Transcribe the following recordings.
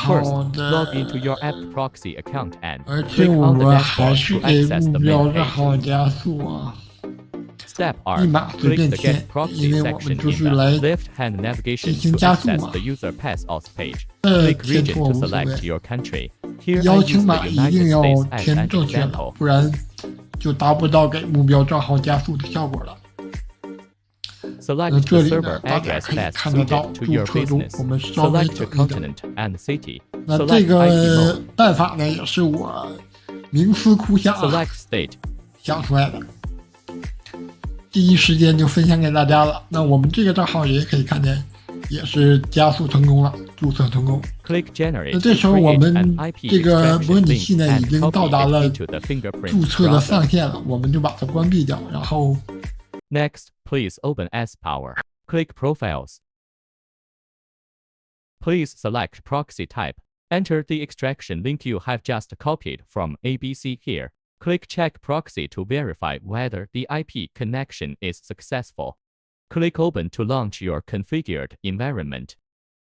First, 好 log into your 的， ABCPROXY account and 而且 click 我 on the 们还 dashboard 是 to 给 access 目 the 标 main 账 page. 号加速啊， Step 立 2. 马随 Click 便 the 填， Get Proxy 因为我们 section 就 in 是 the 来 left-hand 进 navigation 行 to 加速 access 嘛。 the user pass auth page. 填 Click region 错 to 无所谓， select your country. Here I 邀 use 请 the 码一 United 定要 States as 填 an 正确的， example. 不然就达不到给目标账号加速的效果了。 Select the 这里 server 呢，大家 address 可以 best 看得到 suited to 注 your 册中， business. 我们稍微 Select 等 the 一等。 continent and city. 那 Select 这 IP 个 mode. 办法呢，也是我冥思苦想啊 Select state. 想出来的，第一时间就分享给大家了。那我们这个账号也可以看见，也是加速成功了，注册成功。 Click generate 那 to 这时候我 create 们 an IP 这个 extraction 模拟 link 器呢，已 and 经 copy 到达 it 了 into the fingerprint 注册的 browser. 上限了，我们就把它关闭掉，然后 Next, please open ADSPOWERE. Click Profiles. Please select Proxy type. Enter the extraction link you have just copied from ABC here. Click Check Proxy to verify whether the IP connection is successful. Click Open to launch your configured environment.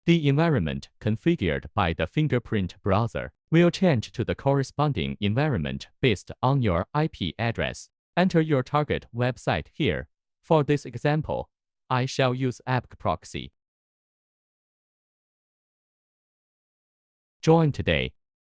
The environment configured by the fingerprint browser will change to the corresponding environment based on your IP address. Enter your target website here. For this example, I shall use ABCPROXY. Join today.